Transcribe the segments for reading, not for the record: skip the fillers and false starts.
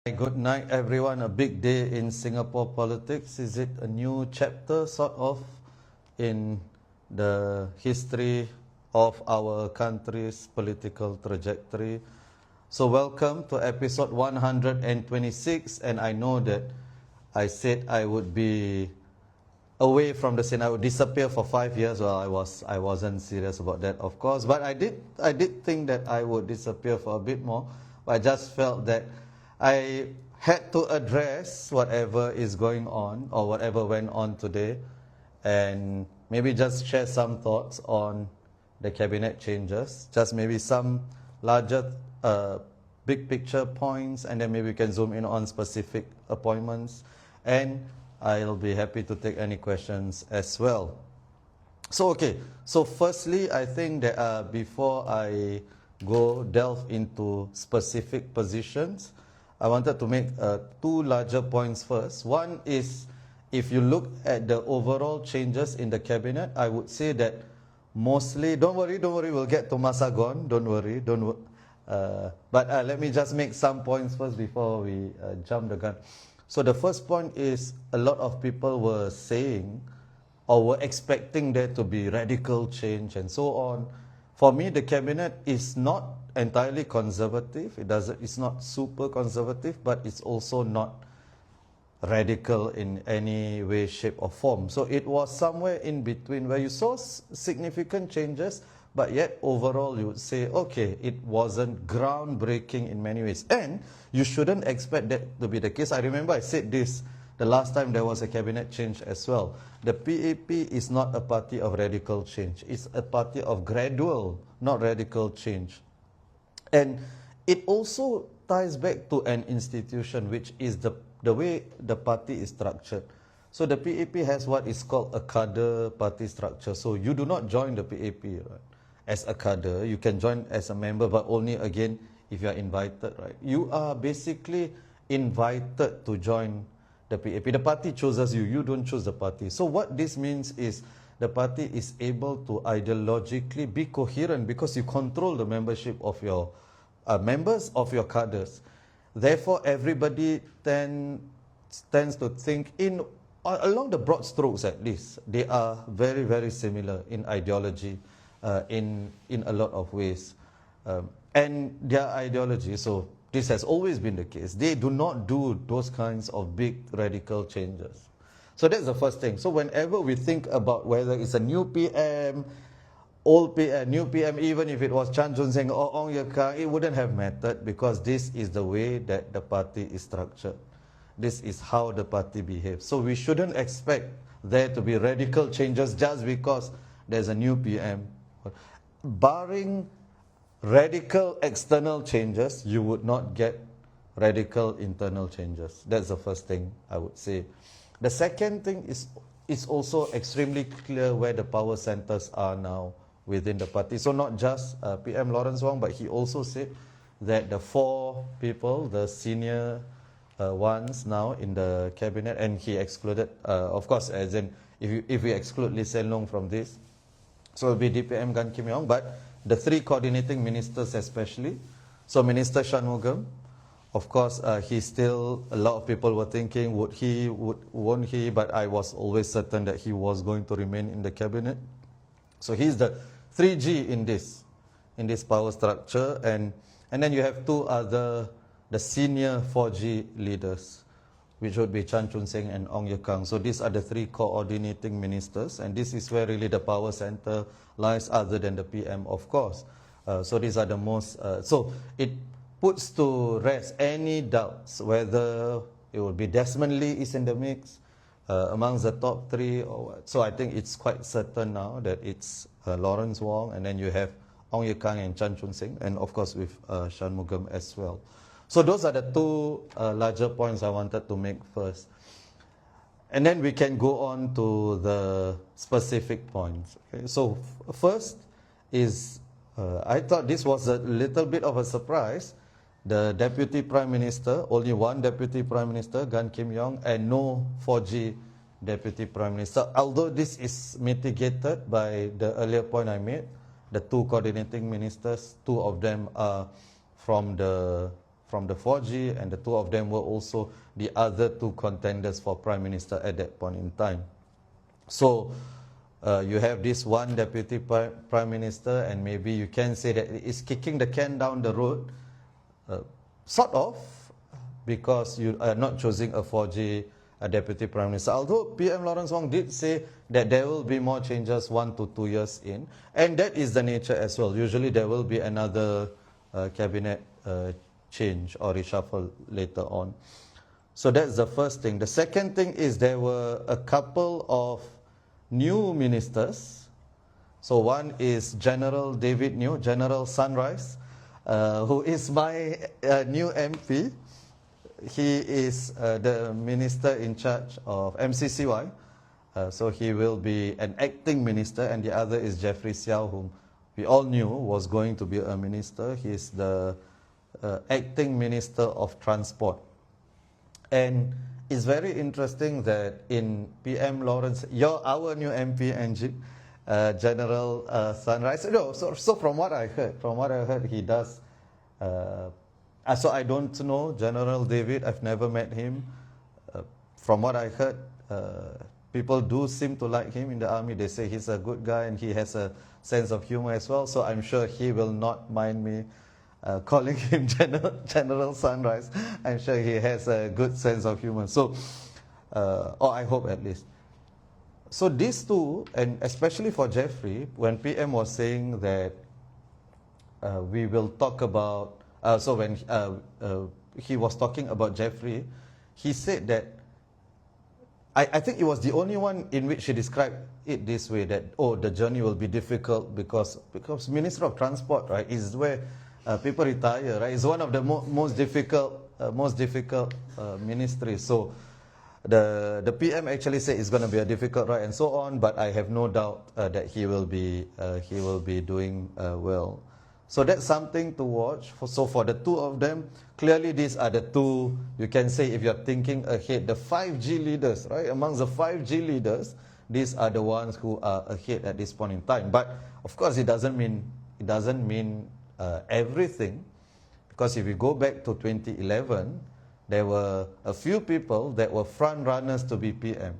Good night, everyone. A big day in Singapore politics. Is it a new chapter, sort of, in the history of our country's political trajectory? So, welcome to episode 126. And I know that I said I would be away from the scene. I would disappear for 5 years. Well, I wasn't serious about that, of course. But I did think that I would disappear for a bit more. But I just felt that I had to address whatever is going on or whatever went on today, and maybe just share some thoughts on the cabinet changes, just maybe some larger big picture points, and then maybe we can zoom in on specific appointments, and I'll be happy to take any questions as well. So firstly, I think that before I go delve into specific positions, I wanted to make two larger points first. One is, if you look at the overall changes in the cabinet, I would say that mostly, don't worry, we'll get to Masagon, don't worry. But let me just make some points first before we jump the gun. So the first point is, a lot of people were saying or were expecting there to be radical change and so on. For me, the cabinet is not entirely conservative. It's not super conservative, but it's also not radical in any way, shape, or form. So it was somewhere in between, where you saw significant changes, but yet overall you would say, okay, it wasn't groundbreaking in many ways. And you shouldn't expect that to be the case. I remember I said this the last time there was a cabinet change as well. The PAP is not a party of radical change. It's a party of gradual, not radical change. And it also ties back to an institution, which is the way the party is structured. So the PAP has what is called a cadre party structure. So you do not join the PAP, right, as a cadre. You can join as a member, but only, again, if you are invited, right? You are basically invited to join the PAP. The party chooses you. You don't choose the party. So what this means is, the party is able to ideologically be coherent because you control the membership of your members, of your cadres. Therefore, everybody tends to think along the broad strokes, at least, they are very, very similar in ideology, in a lot of ways. And their ideology, so this has always been the case, they do not do those kinds of big radical changes. So that's the first thing. So whenever we think about whether it's a new PM, old PM, new PM, even if it was Chan Chun Sing or Ong Ye Kung, it wouldn't have mattered, because this is the way that the party is structured. This is how the party behaves. So we shouldn't expect there to be radical changes just because there's a new PM. Barring radical external changes, you would not get radical internal changes. That's the first thing I would say. The second thing is, it's also extremely clear where the power centers are now within the party. So not just PM Lawrence Wong, but he also said that the four people, the senior ones now in the cabinet, and he excluded, of course, as in, if we exclude Lee Hsien Loong from this, so it will be DPM Gan Kim Yong, but the three coordinating ministers especially. So Minister Shanmugam, of course, he still, a lot of people were thinking, won't he? But I was always certain that he was going to remain in the cabinet. So he's the 3G in this power structure. And then you have two other, the senior 4G leaders, which would be Chan Chun Sing and Ong Ye Kung. So these are the three coordinating ministers. And this is where really the power center lies, other than the PM, of course. So these are the most, so it puts to rest any doubts whether it will be Desmond Lee is in the mix amongst the top three or what. So I think it's quite certain now that it's Lawrence Wong, and then you have Ong Ye Kung and Chan Chun Sing, and of course with Shanmugam as well. So those are the two larger points I wanted to make first. And then we can go on to the specific points. Okay? So first is, I thought this was a little bit of a surprise. The Deputy Prime Minister, only one Deputy Prime Minister, Gan Kim Yong, and no 4G Deputy Prime Minister. Although this is mitigated by the earlier point I made, the two coordinating ministers, two of them are from the from the 4G, and the two of them were also the other two contenders for Prime Minister at that point in time. So you have this one Deputy Prime Minister, and maybe you can say that it's kicking the can down the road, sort of, because you are not choosing a 4G Deputy Prime Minister. Although PM Lawrence Wong did say that there will be more changes 1 to 2 years in, and that is the nature as well. Usually there will be another cabinet change or reshuffle later on. So that's the first thing. The second thing is there were a couple of new ministers. So one is General David New, General Sunrise, who is my new MP. He is the minister in charge of MCCY. So he will be an acting minister, and the other is Jeffrey Xiao, whom we all knew was going to be a minister. He is the acting minister of transport. And it's very interesting that in PM Lawrence, our new MP, Angie, General Sunrise. No, so from what I heard, he does. So I don't know General David. I've never met him. From what I heard, people do seem to like him in the army. They say he's a good guy and he has a sense of humor as well. So I'm sure he will not mind me calling him General Sunrise. I'm sure he has a good sense of humor. So, or I hope at least. So these two, and especially for Jeffrey, when PM was saying that we will talk about, so when he was talking about Jeffrey, he said that, I think it was the only one in which he described it this way, that, oh, the journey will be difficult because Minister of Transport, right, is where people retire, right? It's one of the most difficult ministries. So the PM actually said it's going to be a difficult ride and so on, but I have no doubt that he will be doing well. So that's something to watch. So for the two of them, clearly these are the two, you can say, if you're thinking ahead, the 5G leaders, right? Amongst the 5G leaders, these are the ones who are ahead at this point in time. But of course, it doesn't mean everything, because if you go back to 2011, there were a few people that were front runners to be PM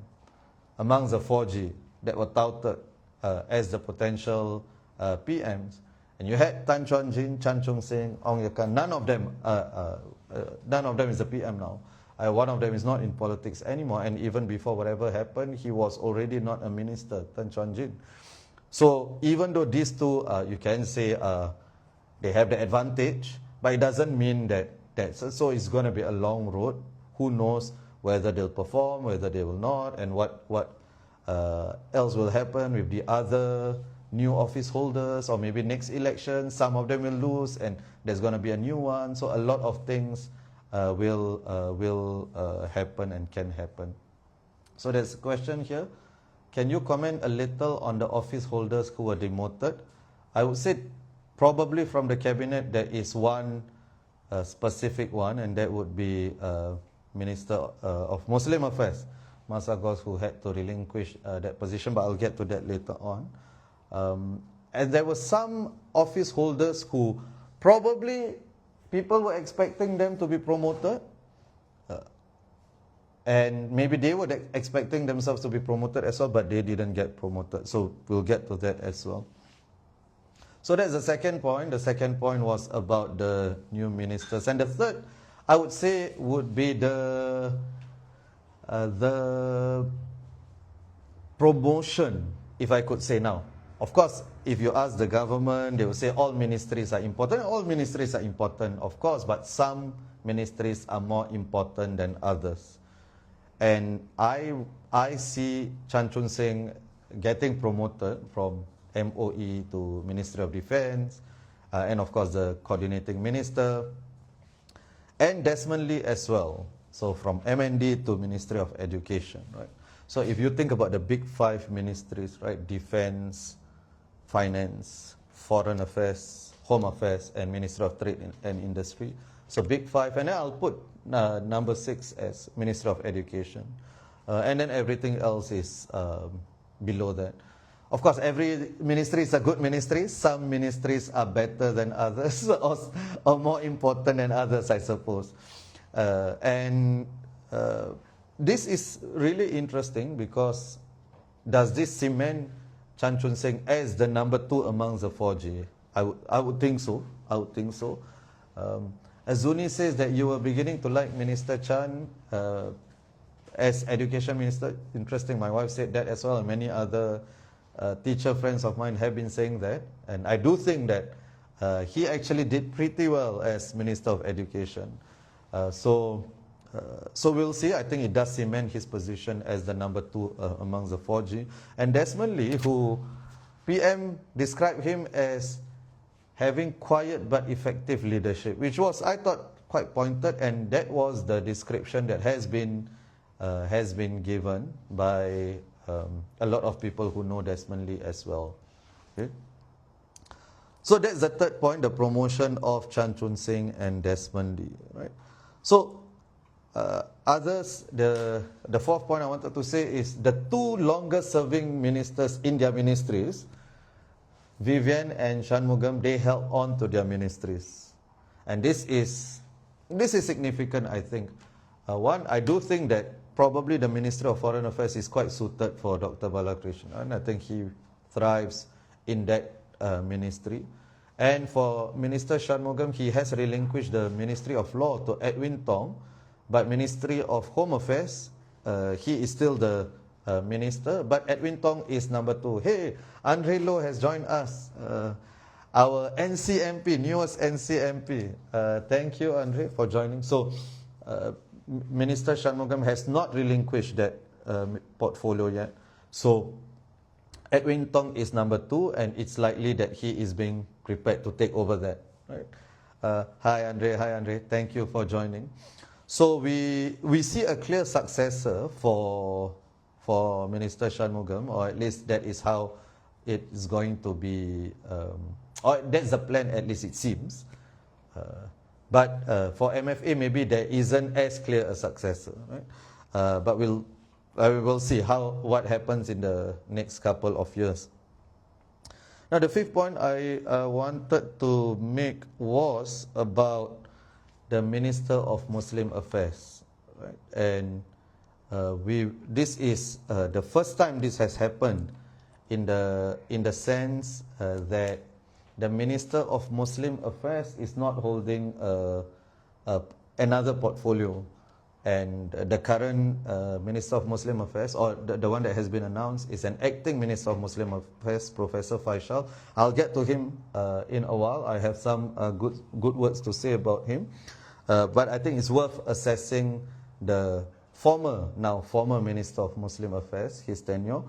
amongst the 4G that were touted as the potential PMs. And you had Tan Chuan Jin, Chan Chung Sing, Ong Ye Kan. None of them is the PM now. One of them is not in politics anymore. And even before whatever happened, he was already not a minister, Tan Chuan Jin. So even though these two, you can say they have the advantage, but it doesn't mean that so it's going to be a long road. Who knows whether they'll perform, whether they will not, and what else will happen with the other new office holders, or maybe next election, some of them will lose and there's going to be a new one. So a lot of things will happen and can happen. So there's a question here. Can you comment a little on the office holders who were demoted? I would say probably from the cabinet there is one specific one, and that would be Minister of Muslim Affairs, Masagos, who had to relinquish that position, but I'll get to that later on. And there were some office holders who probably people were expecting them to be promoted, and maybe they were expecting themselves to be promoted as well, but they didn't get promoted. So we'll get to that as well. So that's the second point. The second point was about the new ministers. And the third, I would say, would be the promotion, if I could say now. Of course, if you ask the government, they will say all ministries are important. All ministries are important, of course, but some ministries are more important than others. And I see Chan Chun Sing getting promoted from MOE to Ministry of Defence, and of course the coordinating minister, and Desmond Lee as well. So from MND to Ministry of Education, right? So if you think about the big five ministries, right? Defence, Finance, Foreign Affairs, Home Affairs, and Ministry of Trade and Industry. So big five, and then I'll put number 6 as Ministry of Education, and then everything else is below that. Of course, every ministry is a good ministry. Some ministries are better than others, or more important than others, I suppose. And this is really interesting because does this cement Chan Chun Sing as the number 2 amongst the 4G? I would think so. I would think so. As Zuni says that you were beginning to like Minister Chan as education minister. Interesting, my wife said that as well, and many other teacher friends of mine have been saying that. And I do think that he actually did pretty well as Minister of Education. So we'll see. I think it does cement his position as the number 2 amongst the 4G. And Desmond Lee, who PM described him as having quiet but effective leadership, which was, I thought, quite pointed, and that was the description that has been given by a lot of people who know Desmond Lee as well. Okay? So that's the third point, the promotion of Chan Chun Sing and Desmond Lee. Right? So others, the fourth point I wanted to say is the 2 longest serving ministers in their ministries, Vivian and Shanmugam, they held on to their ministries. And this is significant, I think. One, I do think that probably the Ministry of Foreign Affairs is quite suited for Dr. Balakrishnan, and I think he thrives in that ministry. And for Minister Shanmugam, he has relinquished the Ministry of Law to Edwin Tong, but Ministry of Home Affairs, he is still the minister, but Edwin Tong is number 2. Hey, Andre Loh has joined us, our NCMP, newest NCMP. Thank you, Andre, for joining. So, Minister Shanmugam has not relinquished that portfolio yet. So, Edwin Tong is number 2, and it's likely that he is being prepared to take over that. Right? Hi, Andre. Thank you for joining. So we see a clear successor for Minister Shanmugam, or at least that is how it is going to be, or that's the plan, at least it seems. But for MFA, maybe there isn't as clear a successor, right? But we will see what happens in the next couple of years. Now, the fifth point I wanted to make was about the Minister of Muslim Affairs, right? And this is the first time this has happened in the sense that the Minister of Muslim Affairs is not holding another portfolio, and the current Minister of Muslim Affairs, or the one that has been announced, is an acting Minister of Muslim Affairs, Professor Faisal. I'll get to him in a while. I have some good words to say about him, but I think it's worth assessing the former Minister of Muslim Affairs, his tenure,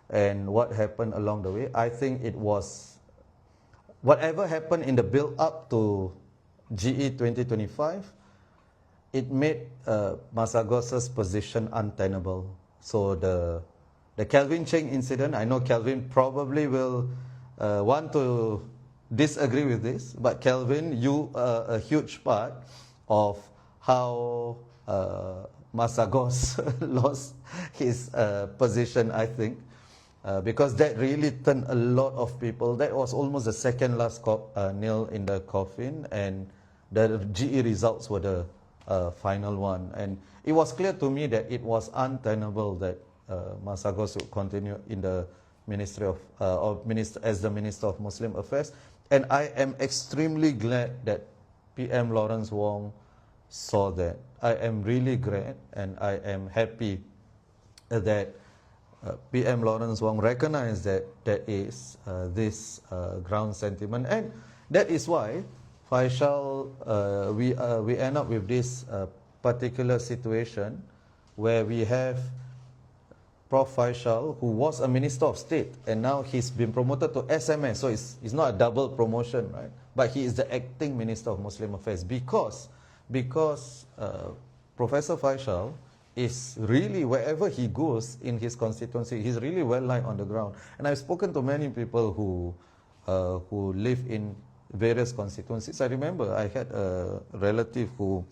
and what happened along the way. I think it was whatever happened in the build-up to GE 2025, it made Masagos's position untenable. So the Kelvin Cheng incident, I know Kelvin probably will want to disagree with this, but Kelvin, you are a huge part of how Masagos lost his position, I think. Because that really turned a lot of people. That was almost the second last nail in the coffin, and the GE results were the final one. And it was clear to me that it was untenable that Masagos would continue in the Ministry as the Minister of Muslim Affairs. And I am extremely glad that PM Lawrence Wong saw that. I am really glad, and I am happy that PM Lawrence Wong recognized that there is this ground sentiment, and that is why Faisal, we end up with this particular situation where we have Prof. Faisal, who was a Minister of State, and now he's been promoted to SMS, so it's not a double promotion, right? But he is the acting Minister of Muslim Affairs because Professor Faisal is really, wherever he goes in his constituency, he's really well liked on the ground. And I've spoken to many people who live in various constituencies. I remember I had a relative who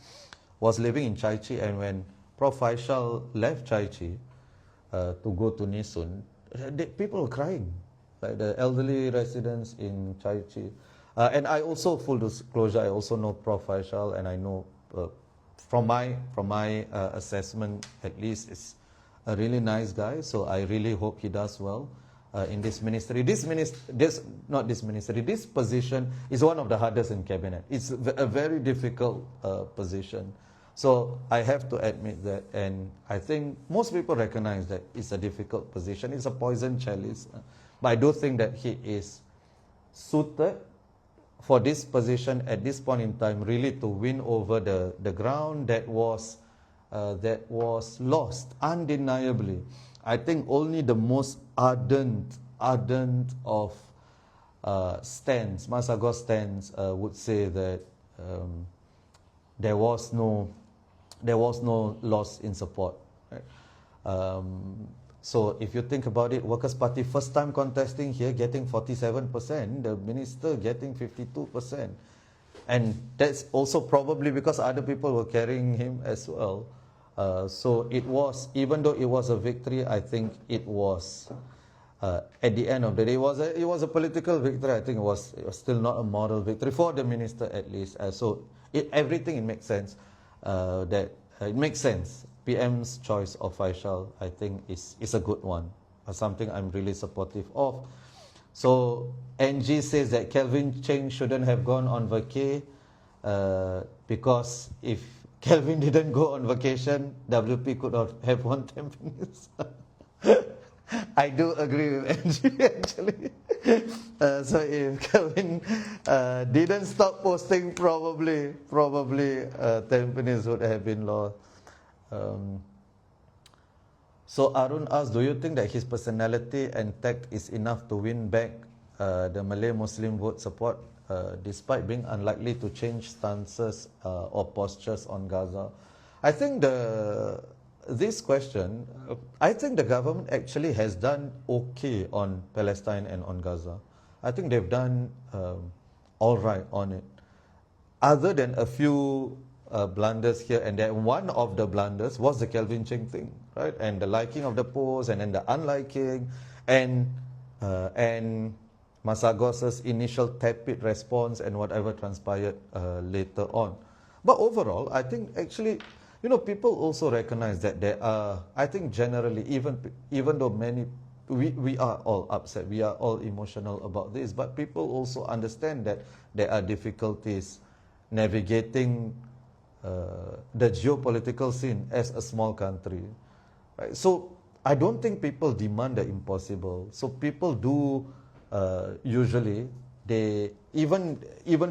was living in Chai Chee, and when Prof. Faisal left Chai Chee to go to Nisun, people were crying. like the elderly residents in Chai Chee. And I also, full disclosure, I also know Prof. Faisal, and I know from my assessment, at least, is a really nice guy. So I really hope he does well in this ministry. This position is one of the hardest in cabinet. It's a very difficult position. So I have to admit that, and I think most people recognize that it's a difficult position. It's a poison chalice, but I do think that he is suited for this position at this point in time, really to win over the ground that was lost undeniably. I think only the most ardent of Masagos stands would say that there was no loss in support. Right? So if you think about it, Workers' Party first time contesting here, getting 47%, the minister getting 52%. And that's also probably because other people were carrying him as well. So it was, even though it was a victory, I think it was, at the end of the day, it was a political victory. I think it was still not a moral victory for the minister, at least. So everything, it makes sense. It makes sense. PM's choice of Faisal, I think, is a good one. Something I'm really supportive of. So NG says that Kelvin Cheng shouldn't have gone on vacay because if Kelvin didn't go on vacation, WP could have won 10 minutes. I do agree with NG actually. So if Kelvin didn't stop posting, probably 10 minutes would have been lost. So Arun asks, do you think that his personality and tact is enough to win back the Malay Muslim vote support despite being unlikely to change stances or postures on Gaza? I think this question, I think the government actually has done okay on Palestine and on Gaza. I think they've done all right on it. Other than a few blunders here and there. One of the blunders was the Kelvin Cheng thing, right? And the liking of the post and then the unliking and Masagos's initial tepid response and whatever transpired later on. But overall, I think actually, people also recognize that there are, I think generally, even though we are all upset, we are all emotional about this, but people also understand that there are difficulties navigating the geopolitical scene as a small country, right? So I don't think people demand the impossible. So people do usually, they even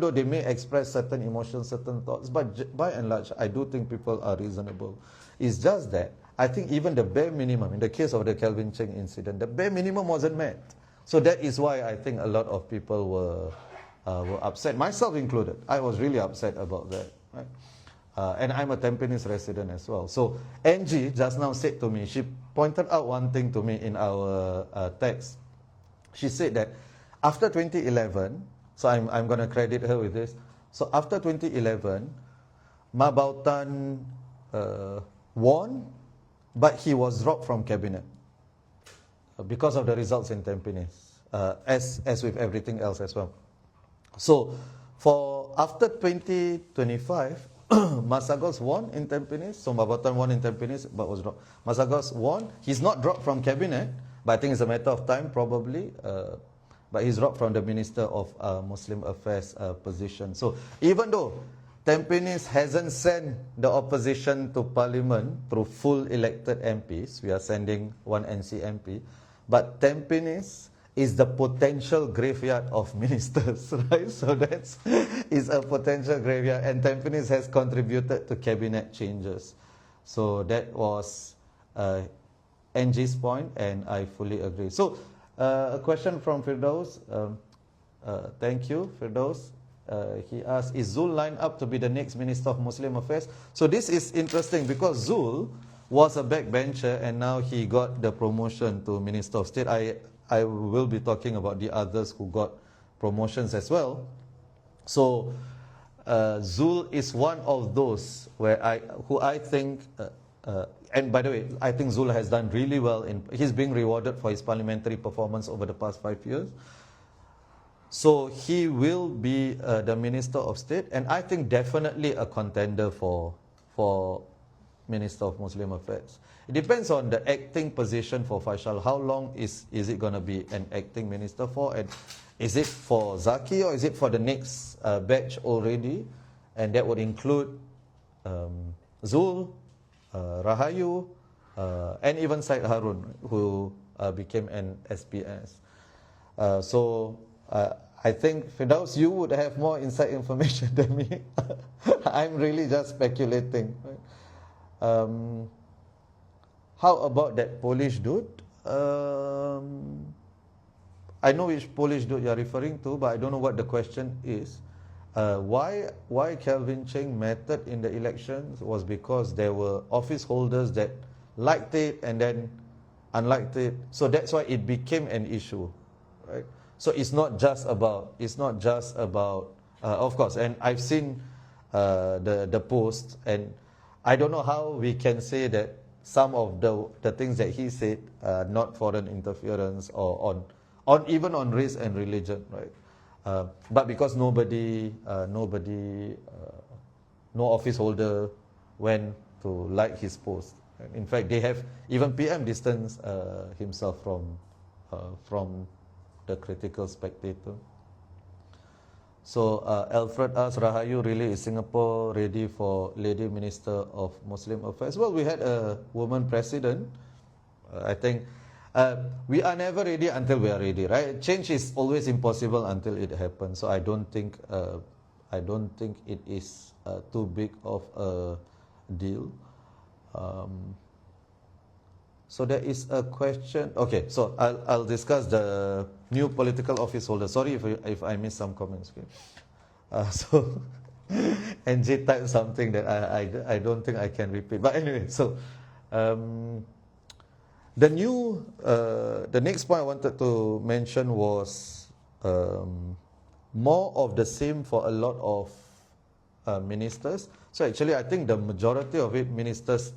though they may express certain emotions, certain thoughts, but by and large, I do think people are reasonable. It's just that I think even the bare minimum, in the case of the Kelvin Cheng incident, the bare minimum wasn't met. So that is why I think a lot of people were upset, myself included. I was really upset about that, right? And I'm a Tampines resident as well. So Angie just now said to me, she pointed out one thing to me in our text. She said that after 2011, so I'm going to credit her with this. So after 2011, Mabautan won, but he was dropped from cabinet because of the results in Tampines, as with everything else as well. So after 2025, Masagos won in Tampines, so Mabautan won in Tampines, but was dropped. Masagos won. He's not dropped from cabinet, but I think it's a matter of time probably. But he's dropped from the Minister of Muslim Affairs position. So even though Tampines hasn't sent the opposition to Parliament through full elected MPs, we are sending one NC MP, but Tampines is the potential graveyard of ministers, right? So is a potential graveyard, and Tampines has contributed to cabinet changes. So that was Angie's point, and I fully agree. So a question from Firdaus. Thank you, Firdaus. He asked, is Zul lined up to be the next Minister of Muslim Affairs? So this is interesting because Zul was a backbencher and now he got the promotion to Minister of State. I will be talking about the others who got promotions as well. So Zul is one of those who I think and by the way, I think Zul has done really well. He's being rewarded for his parliamentary performance over the past 5 years. So he will be the Minister of State, and I think definitely a contender for Minister of Muslim Affairs. It depends on the acting position for Faisal. How long is it going to be an acting minister for? And is it for Zaki or is it for the next batch already? And that would include Zul, Rahayu, and even Syed Harun, who became an SPS. So I think, Firdaus, you would have more inside information than me. I'm really just speculating. Right? How about that Polish dude? I know which Polish dude you're referring to, but I don't know what the question is. Why Kelvin Cheng mattered in the elections was because there were office holders that liked it and then unliked it. So that's why it became an issue, right? So it's not just about, of course, and I've seen the post, and I don't know how we can say that some of the things that he said are not foreign interference or even on race and religion, right? But because no office holder went to like his post. In fact, they have even PM distanced himself from the critical spectator. So Alfred asks, Rahayu, really is Singapore ready for Lady Minister of Muslim Affairs? Well, we had a woman president. I think we are never ready until we are ready, right? Change is always impossible until it happens. So I don't think it is too big of a deal. So there is a question. Okay, so I'll discuss the new political office holder. Sorry if I missed some comments. Okay? So NJ typed something that I don't think I can repeat. But anyway, so the next point I wanted to mention was more of the same for a lot of ministers. So actually, I think the majority of it ministers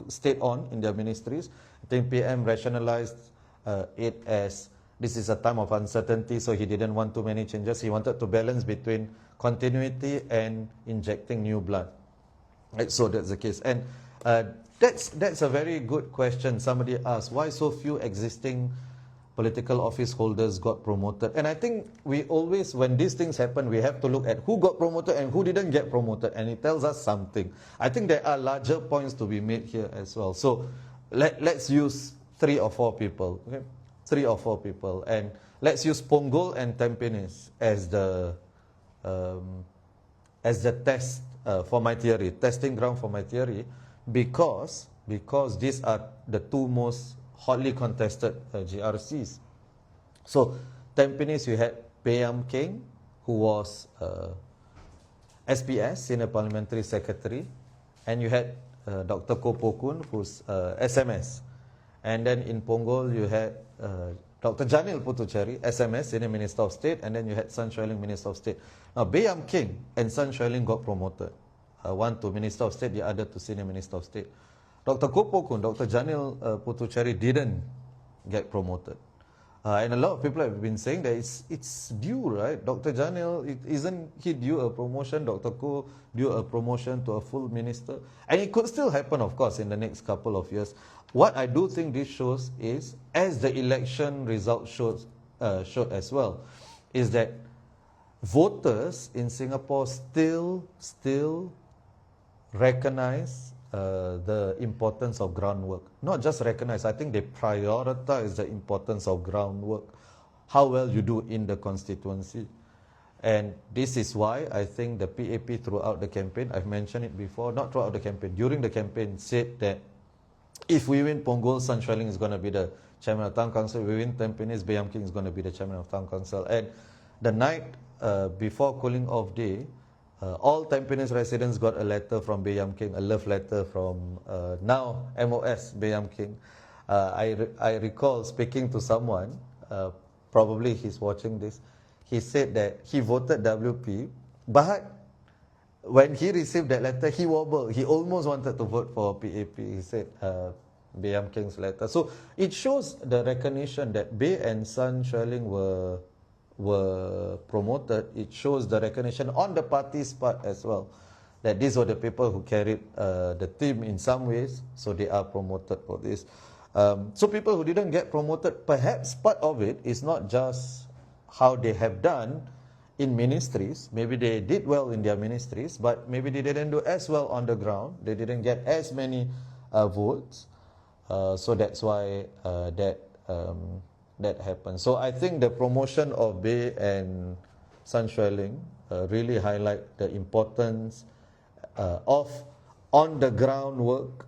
stayed on in their ministries. I think PM rationalized it as this is a time of uncertainty, so he didn't want too many changes. He wanted to balance between continuity and injecting new blood. Right, so that's the case. And that's a very good question. Somebody asked, why so few existing political office holders got promoted? And I think we always, when these things happen, we have to look at who got promoted and who didn't get promoted, and it tells us something. I think there are larger points to be made here as well. So let's use 3 or 4 people, okay? 3 or 4 people, and let's use Punggol and Tampines as the test for my theory, testing ground for my theory, because these are the 2 most hotly contested GRCs. So Tampines, you had Payam King, who was SPS, Senior Parliamentary Secretary, and you had Dr. Ko Pokun, who's SMS. And then in Punggol, you had Dr. Janil Putuchari, SMS, Senior Minister of State, and then you had Sun Xueling, Minister of State. Now, Payam King and Sun Xueling got promoted. One to Minister of State, the other to Senior Minister of State. Dr. Ko Pokun, Dr. Janil Putuchari didn't get promoted. And a lot of people have been saying that it's due, right? Dr. Janil, isn't he due a promotion? Dr. Ko due a promotion to a full minister? And it could still happen, of course, in the next couple of years. What I do think this shows is, as the election result showed as well, is that voters in Singapore still recognize the importance of groundwork. Not just recognize, I think they prioritize the importance of groundwork, how well you do in the constituency. And this is why I think the PAP throughout the campaign, I've mentioned it before, not throughout the campaign, during the campaign, said that if we win Punggol, Sun Xueling is going to be the chairman of Town Council. If we win Tampines, Payam King is going to be the chairman of Town Council. And the night before cooling off day, all Tampines residents got a letter from Payam King, a love letter from now MOS Payam King. I recall speaking to someone, probably he's watching this, he said that he voted WP, but when he received that letter, he wobbled. He almost wanted to vote for PAP. He said, Bayam King's letter. So it shows the recognition that Bay and Sun Shueling were promoted. It shows the recognition on the party's part as well, that these were the people who carried the team in some ways, so they are promoted for this. So people who didn't get promoted, perhaps part of it is not just how they have done in ministries. Maybe they did well in their ministries, but maybe they didn't do as well on the ground. They didn't get as many votes. So that's why that happened. So I think the promotion of Bay and Sun Shueling really highlight the importance of on the ground work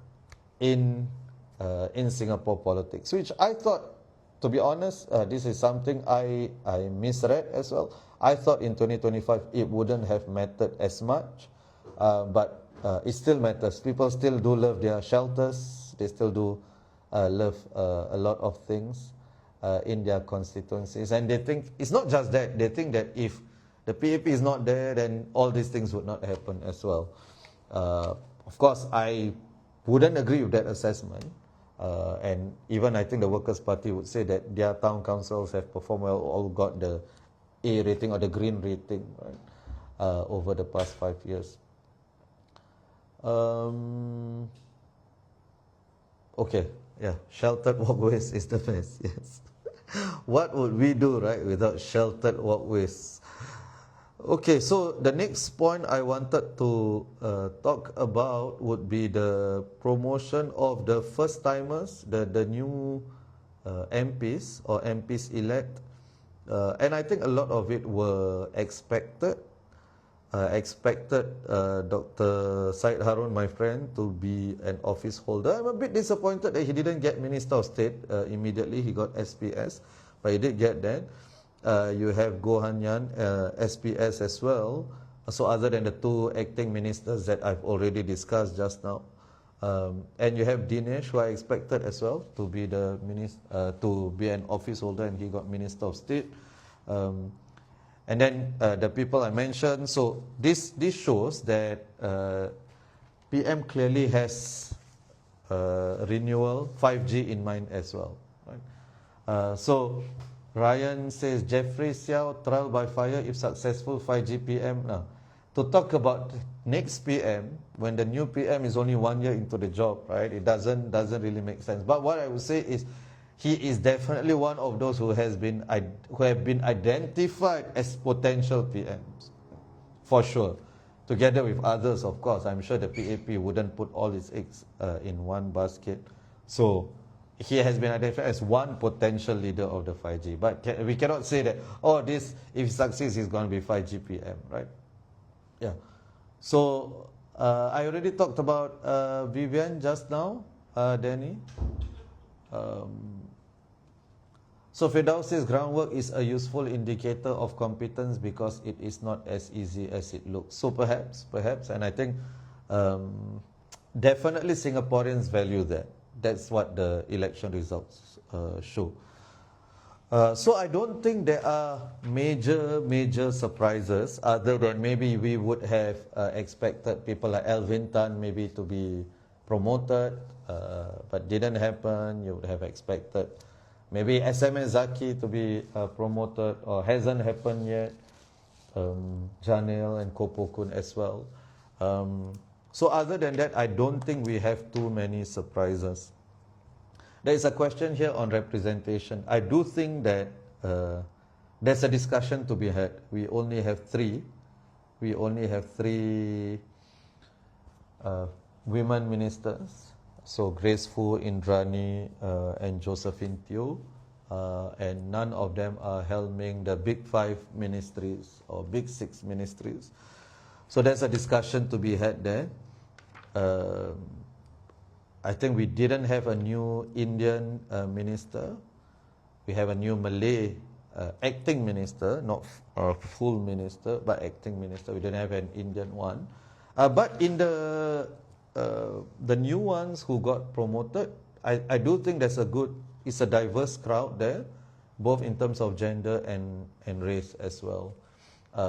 in Singapore politics, which I thought, to be honest, this is something I misread as well. I thought in 2025 it wouldn't have mattered as much, but it still matters. People still do love their shelters. They still do love a lot of things in their constituencies, and they think it's not just that. They think that if the PAP is not there, then all these things would not happen as well. Of course, I wouldn't agree with that assessment. And even I think the Workers' Party would say that their town councils have performed well, all got the A rating or the green rating, right, over the past 5 years. Okay, yeah, sheltered walkways is the best, yes. What would we do, right, without sheltered walkways? Okay, so the next point I wanted to talk about would be the promotion of the first-timers, the new MPs or MPs elect. And I think a lot of it were expected. Dr. Syed Harun, my friend, to be an office holder. I'm a bit disappointed that he didn't get Minister of State immediately. He got SPS, but he did get that. You have Goh Han Yan, SPS as well. So other than the two acting ministers that I've already discussed just now, and you have Dinesh, who I expected as well to be to be an office holder, and he got Minister of State. And then the people I mentioned. So this shows that PM clearly has renewal 5G in mind as well. Right? So Ryan says Jeffrey Xiao trial by fire if successful 5G PM. Now, to talk about next PM when the new PM is only 1 year into the job, right? It doesn't really make sense. But what I would say is he is definitely one of those who have been identified as potential PMs, for sure. Together with others, of course. I'm sure the PAP wouldn't put all its eggs in one basket. So he has been identified as one potential leader of the 5G. But we cannot say that, oh, this, if he succeeds, he's going to be 5G PM, right? Yeah. So I already talked about Vivian just now, Danny. So Firdaus says groundwork is a useful indicator of competence because it is not as easy as it looks. So perhaps, and I think definitely Singaporeans value that. That's what the election results show. So I don't think there are major surprises other than maybe we would have expected people like Alvin Tan maybe to be promoted, but didn't happen. You would have expected maybe SMS Zaki to be promoted, or hasn't happened yet. Janil and Kopokun as well. So other than that, I don't think we have too many surprises. There is a question here on representation. I do think that there's a discussion to be had. We only have three women ministers. So Grace Fu, Indrani, and Josephine Teo, and none of them are helming the big 5 ministries or big 6 ministries. So there's a discussion to be had there. I think we didn't have a new Indian minister. We have a new Malay acting minister, not a full minister, but acting minister. We didn't have an Indian one. But in the new ones who got promoted, I do think it's a diverse crowd there, both in terms of gender and race as well.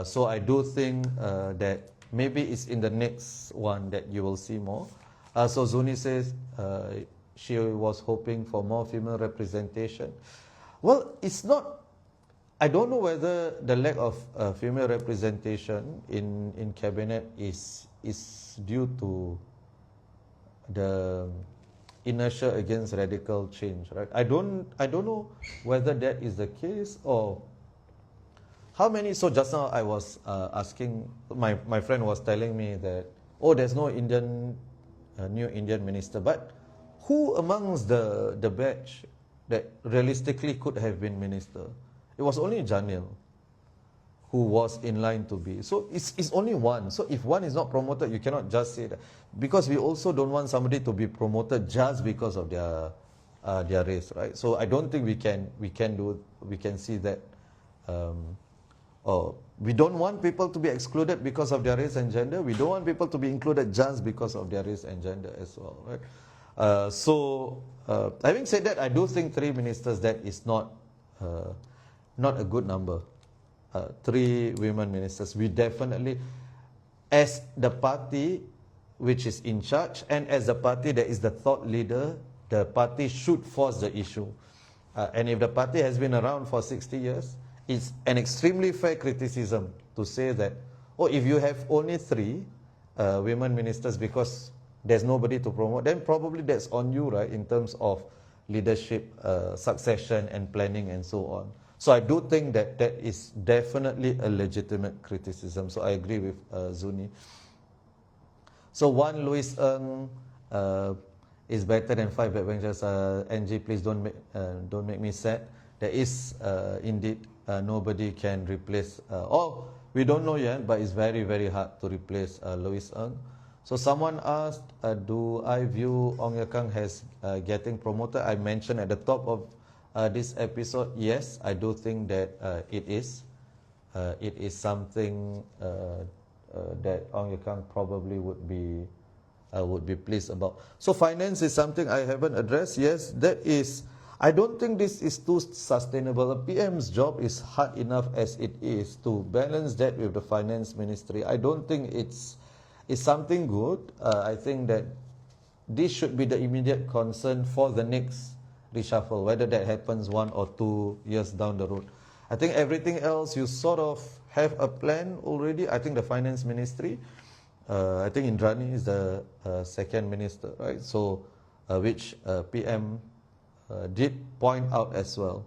So I do think that maybe it's in the next one that you will see more. So Zuni says she was hoping for more female representation. Well, it's not, I don't know whether the lack of female representation in cabinet is due to the inertia against radical change, right? I don't know whether that is the case, or how many. So just now I was asking, my friend was telling me that, oh, there's no new Indian minister, but who amongst the batch that realistically could have been minister? It was only Janil who was in line to be. So it's only one. So if one is not promoted, you cannot just say that. Because we also don't want somebody to be promoted just because of their race, right? So I don't think we can see that. Or we don't want people to be excluded because of their race and gender. We don't want people to be included just because of their race and gender as well, right? So having said that, I do think 3 ministers, that is not a good number. 3 women ministers. We definitely, as the party which is in charge and as the party that is the thought leader, the party should force the issue. And if the party has been around for 60 years, it's an extremely fair criticism to say that, oh, if you have only 3 women ministers because there's nobody to promote, then probably that's on you, right, in terms of leadership, succession and planning and so on. So I do think that is definitely a legitimate criticism. So I agree with Zuni. So 1 Louis Ng is better than 5 backbenchers. NG, please don't make me sad. There is indeed nobody can replace. We don't know yet, but it's very, very hard to replace Louis Ng. So someone asked, do I view Ong Ye Kung as getting promoted? I mentioned at the top of this episode, yes, I do think that it is. It is something that Ong Ye Kung probably would be pleased about. So finance is something I haven't addressed. Yes, that is. I don't think this is too sustainable. A PM's job is hard enough as it is. To balance that with the finance ministry, I don't think it's something good. I think that this should be the immediate concern for the next reshuffle, whether that happens 1 or 2 years down the road. I think everything else you sort of have a plan already. I think the finance ministry, I think Indrani is the second minister, right? So which PM did point out as well.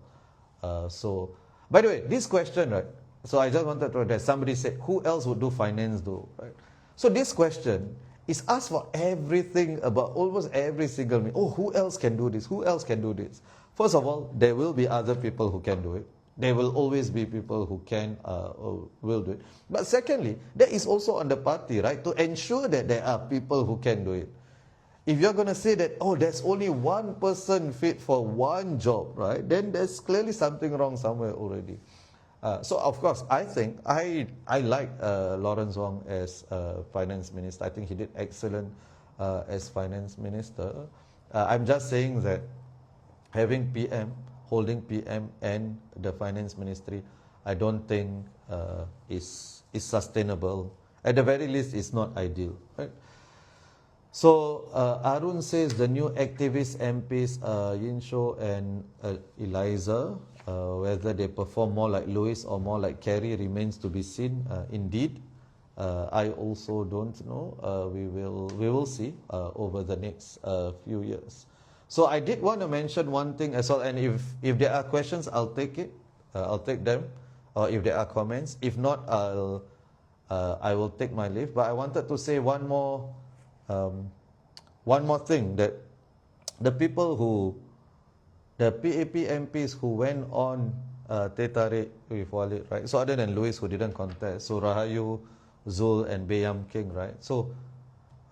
So by the way, this question, right? So I just wanted to address, somebody said, who else would do finance though, right? So this question is asked for everything, about almost every single meeting. Oh, who else can do this? Who else can do this? First of all, there will be other people who can do it. There will always be people who can or will do it. But secondly, that is also on the party, right? To ensure that there are people who can do it. If you're going to say that, oh, there's only one person fit for one job, right? Then there's clearly something wrong somewhere already. So of course, I think I like Lawrence Wong as finance minister. I think he did excellent as finance minister. I'm just saying that having PM, holding PM and the finance ministry, I don't think is sustainable. At the very least, it's not ideal, right? So Arun says the new activist MPs Yin Sho and Eliza, whether they perform more like Louis or more like Kerry remains to be seen. Indeed, I also don't know. We will see over the next few years. So I did want to mention one thing as well, and if there are questions, I'll take it. I'll take them, or if there are comments. If not, I will take my leave. But I wanted to say one more thing, that the PAP MPs who went on Teh Tarik with Walid, right? So other than Louis, who didn't contest, so Rahayu, Zul and Bayam King, right? So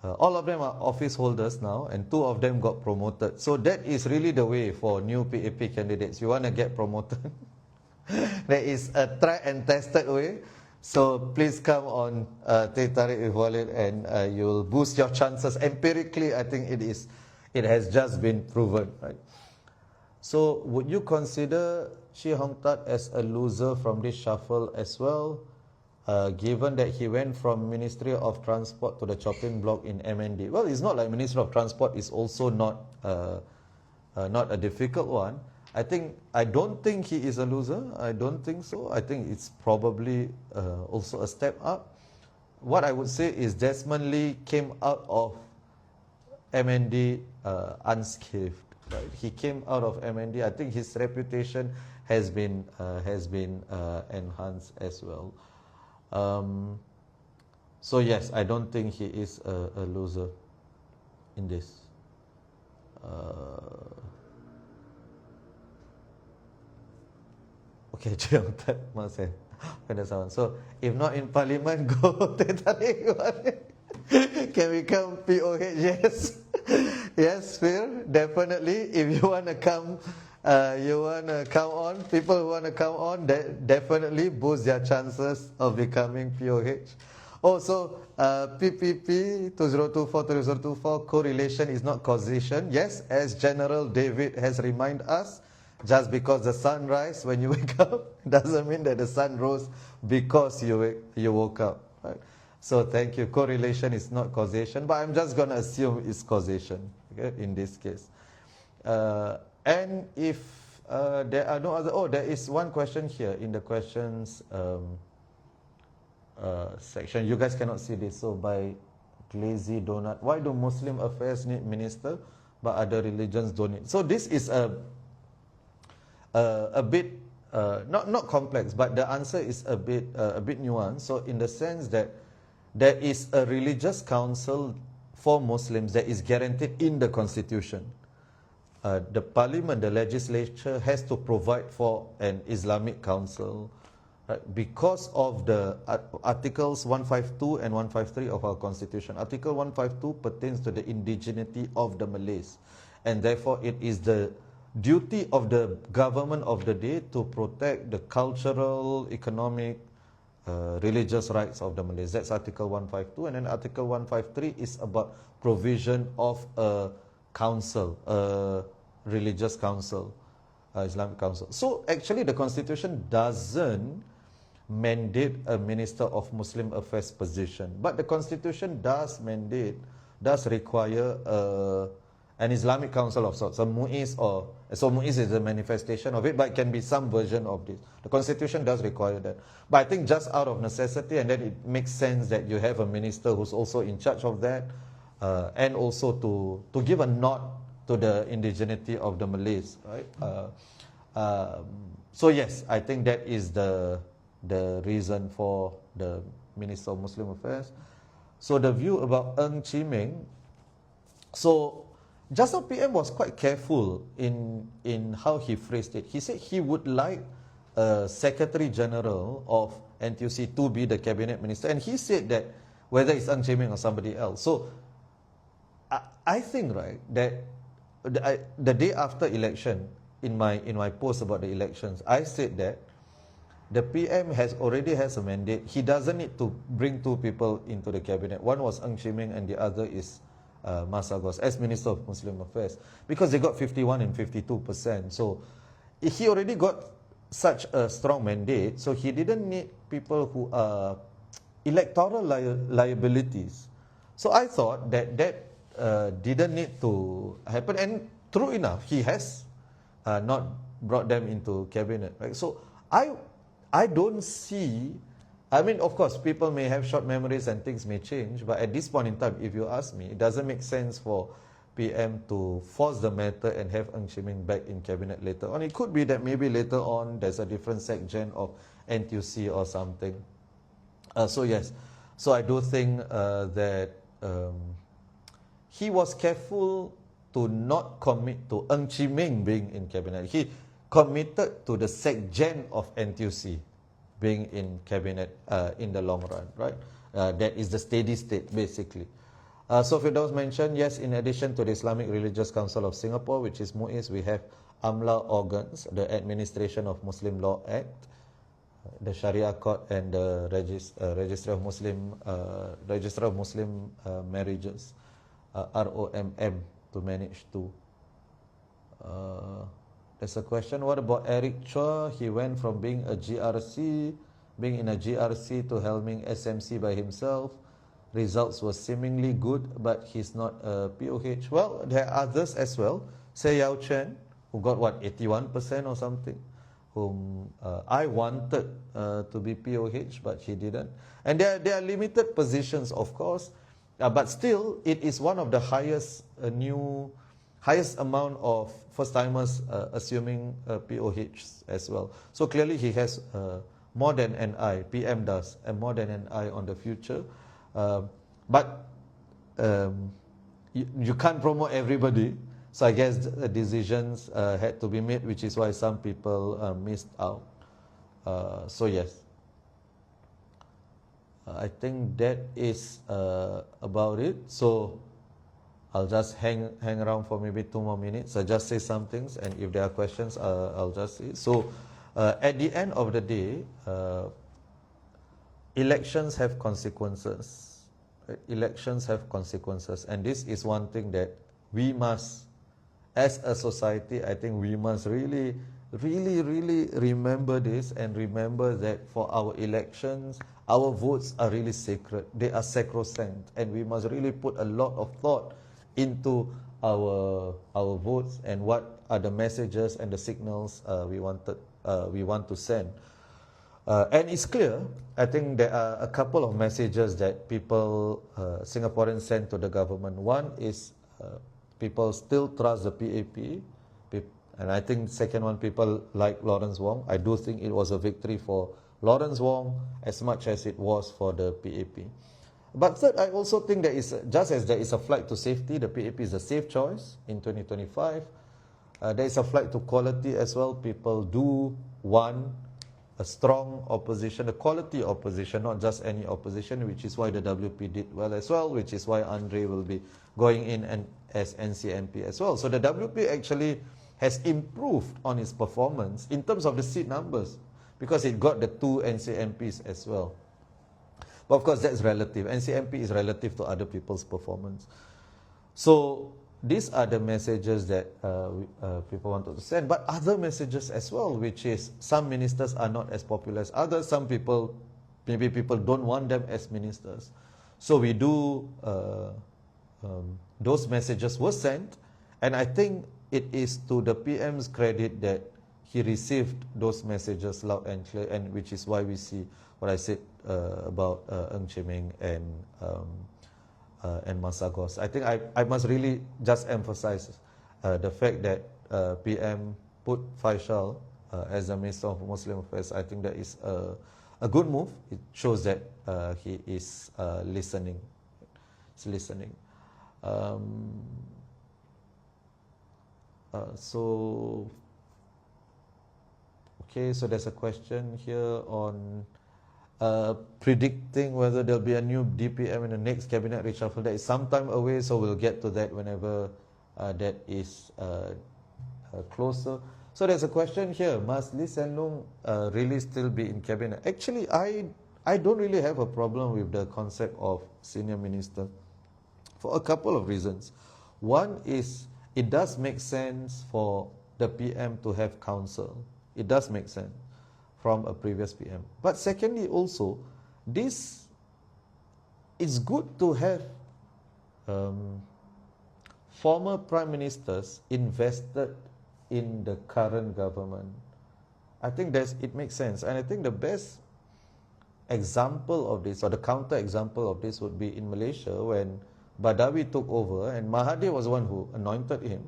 all of them are office holders now, and 2 of them got promoted. So that is really the way for new PAP candidates. You want to get promoted? There is a tried and tested way. So please come on Teh Tarik with Walid, and you'll boost your chances. Empirically, I think it has just been proven, right? So would you consider Chee Hong Tat as a loser from this shuffle as well? given that he went from Ministry of Transport to the chopping block in MND. Well, it's not like Ministry of Transport is also not a difficult one. I don't think he is a loser. I don't think so. I think it's probably also a step up. What I would say is Desmond Lee came out of MND unscathed. Right? He came out of MND. I think his reputation has been enhanced as well. So yes, I don't think he is a loser in this. Okay, Jumblatt must have pada someone. So if not in Parliament, go Teh Tarik. Can we come POH? Yes. Yes, Phil, definitely. If you want to come, on, people who want to come on, definitely boost their chances of becoming POH. Also, PPP 2024-2024, correlation is not causation. Yes, as General David has reminded us, just because the sun rises when you wake up doesn't mean that the sun rose because you woke up. Right? So thank you. Correlation is not causation, but I'm just going to assume it's causation, okay, in this case. And if there are no other... there is one question here in the questions section. You guys cannot see this, so by Glazy Donut. Why do Muslim affairs need minister, but other religions don't need? So this is a bit not complex, but the answer is a bit nuanced. So in the sense that there is a religious council for Muslims that is guaranteed in the constitution. The parliament, the legislature has to provide for an Islamic council, right? Because of the articles 152 and 153 of our constitution. Article 152 pertains to the indigeneity of the Malays, and therefore it is the duty of the government of the day to protect the cultural, economic, religious rights of the Malays. That's Article 152. And then Article 153 is about provision of a council, a religious council, Islamic council. So actually the Constitution doesn't mandate a Minister of Muslim Affairs position, but the Constitution does require an Islamic council of sorts, a MUIS, so MUIS is a manifestation of it, but it can be some version of this. The Constitution does require that. But I think just out of necessity, and then it makes sense that you have a minister who's also in charge of that, and also to give a nod to the indigeneity of the Malays, right? So yes, I think that is the reason for the Minister of Muslim Affairs. So the view about Ng Chee Meng, so just now PM was quite careful in how he phrased it. He said he would like a Secretary General of NTUC to be the Cabinet Minister, and he said that whether it's Ng Chee Meng or somebody else. So I think, right, that the day after election, in my post about the elections, I said that the PM already has a mandate. He doesn't need to bring two people into the cabinet. One was Ng Chee Meng and the other is Masagos as Minister of Muslim Affairs, because they got 51 and 52%. So he already got such a strong mandate, so he didn't need people who are electoral liabilities. So I thought that didn't need to happen, and true enough, he has not brought them into cabinet, right? So I don't see, I mean, of course, people may have short memories and things may change, but at this point in time, if you ask me, it doesn't make sense for PM to force the matter and have Ng Chee Meng back in cabinet later on. It could be that maybe later on there's a different SecGen of NTUC or something. So yes, so I do think that he was careful to not commit to Ng Chee Meng being in cabinet. He committed to the SecGen of NTUC being in cabinet in the long run, right? That is the steady state, basically. So Firdaus mentioned, yes, in addition to the Islamic Religious Council of Singapore, which is MUIS, we have AMLA organs, the Administration of Muslim Law Act, the Sharia Court, and the Register of Muslim Marriages, ROMM, to manage too. There's a question, what about Eric Chua? He went from being a GRC being in a GRC to helming SMC by himself. Results were seemingly good, but he's not a POH. Well, there are others as well. Say Yao Chen, who got what, 81% or something, whom I wanted to be POH, but he didn't. And there are limited positions, of course, but still, it is one of the highest highest amount of first-timers assuming POHs as well. So clearly, he has more than an eye. PM does, and more than an eye on the future. But you can't promote everybody. So I guess the decisions had to be made, which is why some people missed out. So yes, I think that is about it. So I'll just hang around for maybe 2 more minutes. I just say some things, and if there are questions, I'll just say. So at the end of the day, elections have consequences. Elections have consequences, and this is one thing that we must, as a society, I think we must really remember this, and remember that for our elections, our votes are really sacred. They are sacrosanct, and we must really put a lot of thought into our votes and what are the messages and the signals we want to send. And it's clear, I think there are a couple of messages that people, Singaporeans, send to the government. One is people still trust the PAP, and I think second one, people like Lawrence Wong. I do think it was a victory for Lawrence Wong as much as it was for the PAP. But third, I also think there is, just as there is a flight to safety, the PAP is a safe choice in 2025. There is a flight to quality as well. People do want a strong opposition, a quality opposition, not just any opposition, which is why the WP did well as well, which is why Andre will be going in and as NCMP as well. So the WP actually has improved on its performance in terms of the seat numbers, because it got the 2 NCMPs as well. But of course, that's relative. NCMP is relative to other people's performance. So these are the messages that people wanted to send, but other messages as well, which is some ministers are not as popular as others. Some people, maybe people don't want them as ministers. So we do, those messages were sent, and I think it is to the PM's credit that he received those messages loud and clear, and which is why we see what I said about Ng Chee Meng and Masagos. I think I must really just emphasize the fact that PM put Faisal as the Minister of Muslim Affairs. I think that is a good move. It shows that he is listening. He's listening. So so there's a question here on predicting whether there'll be a new DPM in the next cabinet reshuffle. That is some time away, so we'll get to that whenever that is closer. So there's a question here: must Lee Hsien Loong really still be in cabinet? Actually, I don't really have a problem with the concept of senior minister for a couple of reasons. One is it does make sense for the PM to have counsel. It does make sense from a previous PM. But secondly, also, this is good to have former prime ministers invested in the current government. I think it makes sense, and I think the best example of this, or the counter example of this, would be in Malaysia when Badawi took over, and Mahathir was the one who anointed him.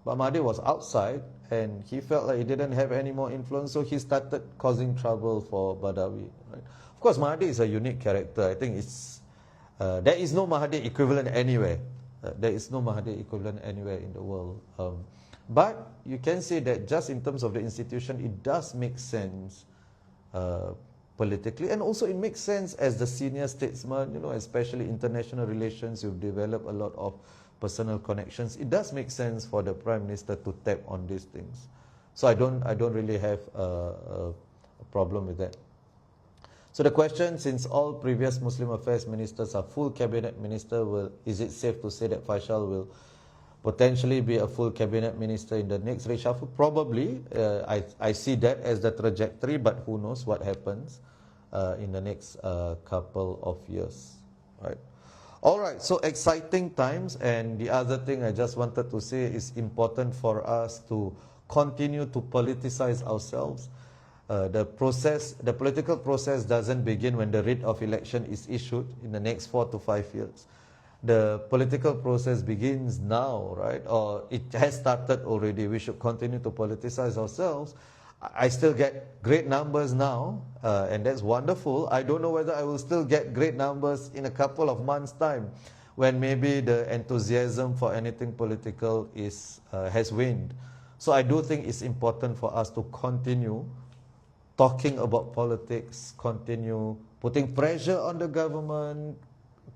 But Mahathir was outside, and he felt like he didn't have any more influence, so he started causing trouble for Badawi. Right? Of course, Mahathir is a unique character. I think there is no Mahathir equivalent anywhere. There is no Mahathir equivalent anywhere in the world. But you can say that just in terms of the institution, it does make sense politically, and also it makes sense as the senior statesman, especially international relations. You've developed a lot of personal connections. It does make sense for the Prime Minister to tap on these things. So I don't really have a problem with that. So the question, since all previous Muslim Affairs ministers are full cabinet minister, is it safe to say that Faisal will potentially be a full cabinet minister in the next reshuffle? Probably. I see that as the trajectory, but who knows what happens. in the next couple of years, right? All right, so exciting times, and the other thing I just wanted to say is important for us to continue to politicize ourselves. The political process doesn't begin when the writ of election is issued in the next 4 to 5 years. The political process begins now, right? Or it has started already. We should continue to politicize ourselves. I still get great numbers now, and that's wonderful. I don't know whether I will still get great numbers in a couple of months' time, when maybe the enthusiasm for anything political has waned. So I do think it's important for us to continue talking about politics, continue putting pressure on the government,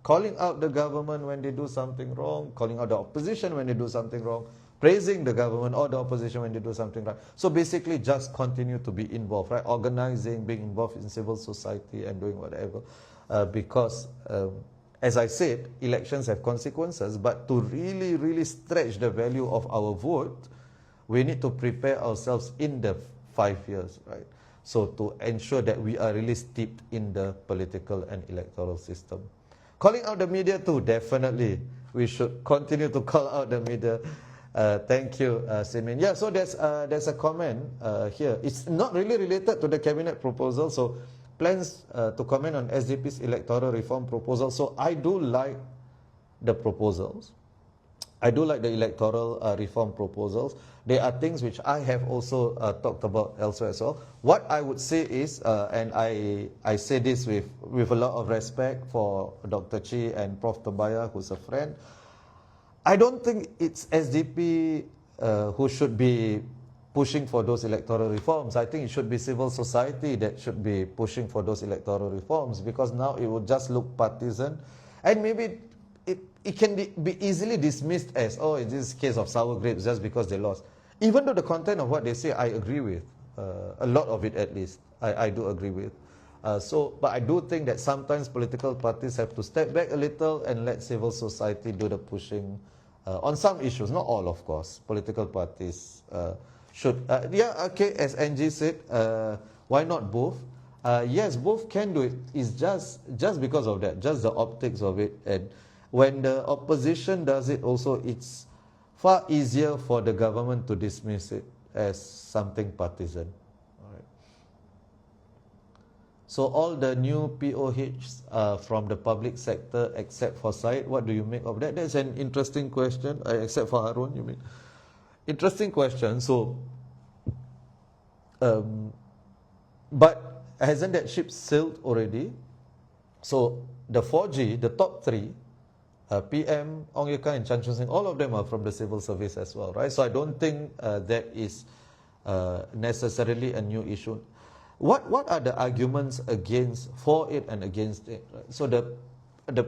calling out the government when they do something wrong, calling out the opposition when they do something wrong, praising the government or the opposition when they do something right. So basically just continue to be involved, right? Organizing, being involved in civil society and doing whatever. Because, as I said, elections have consequences, but to really, really stretch the value of our vote, we need to prepare ourselves in the 5 years, right? So to ensure that we are really steeped in the political and electoral system. Calling out the media too, definitely. We should continue to call out the media. Thank you, Simin. Yeah, so there's a comment here. It's not really related to the cabinet proposal. So plans to comment on SDP's electoral reform proposal. So I do like the proposals. I do like the electoral reform proposals. There are things which I have also talked about elsewhere as well. What I would say is, and I say this with a lot of respect for Dr. Chi and Prof. Tobaya, who's a friend, I don't think it's SDP who should be pushing for those electoral reforms. I think it should be civil society that should be pushing for those electoral reforms, because now it would just look partisan, and maybe it can be easily dismissed as, oh, in this case of sour grapes just because they lost. Even though the content of what they say I agree with, a lot of it at least, I do agree with. But I do think that sometimes political parties have to step back a little and let civil society do the pushing on some issues, not all, of course. Political parties should, as NG said, why not both? Yes, both can do it. It's just because of that, just the optics of it. And when the opposition does it also, it's far easier for the government to dismiss it as something partisan. All right. So all the new POHs from the public sector except for Syed, what do you make of that? That's an interesting question. Except for Harun, you mean? Interesting question. So, but hasn't that ship sailed already? So the 4G, the top three, PM, Ong Ye Kung and Chan Chun Sing, all of them are from the civil service as well, right? So I don't think that is necessarily a new issue. What are the arguments for it and against it? Right? So the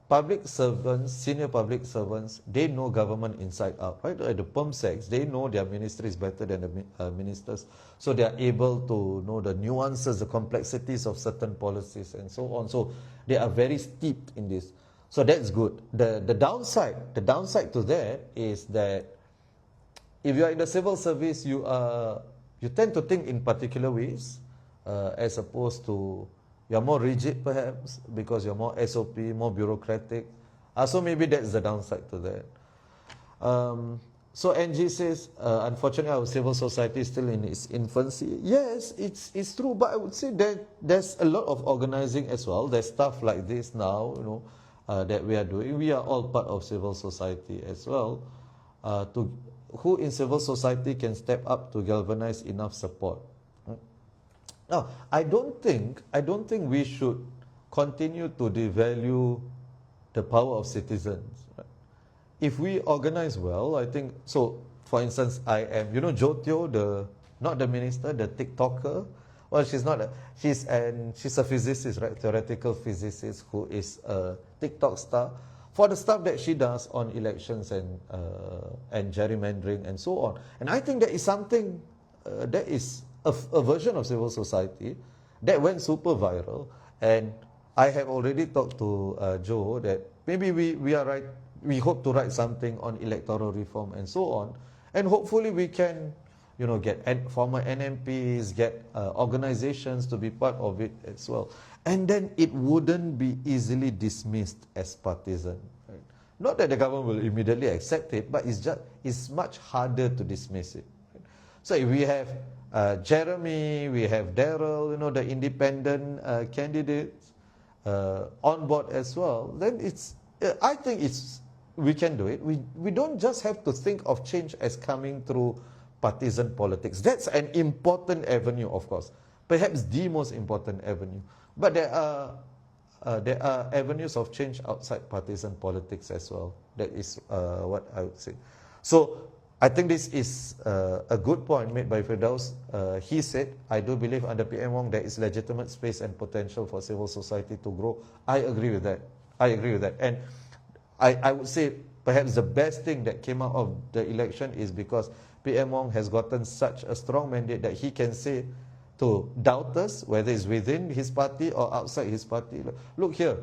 public servants, senior public servants, they know government inside out, right? The PERMSECs, they know their ministries better than the ministers, so they are able to know the nuances, the complexities of certain policies and so on. So they are very steeped in this. So that's good. The downside to that is that if you are in the civil service, you tend to think in particular ways, as opposed to you are more rigid perhaps because you're more SOP, more bureaucratic. So maybe that's the downside to that. So NG says, unfortunately our civil society is still in its infancy. Yes, it's true, but I would say that there's a lot of organizing as well. There's stuff like this now, that we are doing. We are all part of civil society as well. Who in civil society can step up to galvanize enough support? Now, I don't think we should continue to devalue the power of citizens. Right? If we organize well, I think so. For instance, I am, Jotyo, not the minister, the TikToker. Well, she's not. She's a physicist, right? Theoretical physicist who is a TikTok star for the stuff that she does on elections and gerrymandering and so on. And I think that is something that is a version of civil society that went super viral. And I have already talked to Joe that maybe we are right. We hope to write something on electoral reform and so on. And hopefully we can get former NMPs, get organizations to be part of it as well. And then it wouldn't be easily dismissed as partisan. Right? Not that the government will immediately accept it, but it's much harder to dismiss it. Right? So if we have Jeremy, we have Daryl, the independent candidates on board as well, then I think we can do it. We don't just have to think of change as coming through partisan politics. That's an important avenue, of course, perhaps the most important avenue. But there are avenues of change outside partisan politics as well. That is what I would say. So I think this is a good point made by Firdaus. He said, I do believe under PM Wong there is legitimate space and potential for civil society to grow. I agree with that. And I would say perhaps the best thing that came out of the election is because PM Wong has gotten such a strong mandate that he can say to doubters, whether it's within his party or outside his party, look here,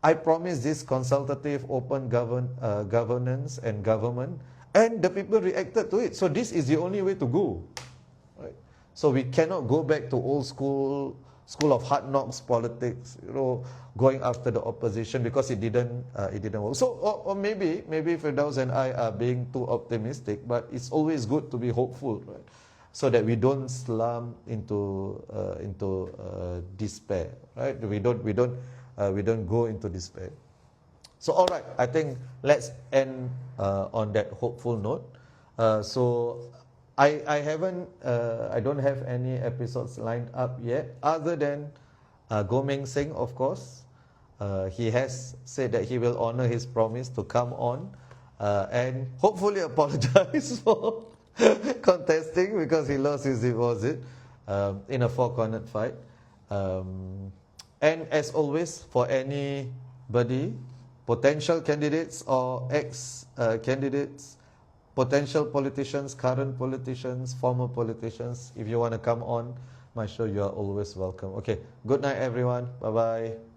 I promise this consultative, open governance and government, and the people reacted to it. So this is the only way to go. Right? So we cannot go back to old school of hard knocks politics, going after the opposition because it didn't work. So or maybe Firdaus and I are being too optimistic, but it's always good to be hopeful, right? So that we don't slump into despair, right? We don't go into despair. So all right, I think let's end on that hopeful note. So I don't have any episodes lined up yet, other than Goh Meng Seng, of course. He has said that he will honor his promise to come on and hopefully apologize for contesting because he lost his deposit in a four-cornered fight. And as always, for anybody, potential candidates or ex-candidates, potential politicians, current politicians, former politicians, if you want to come on my show, you are always welcome. Okay, good night everyone. Bye-bye.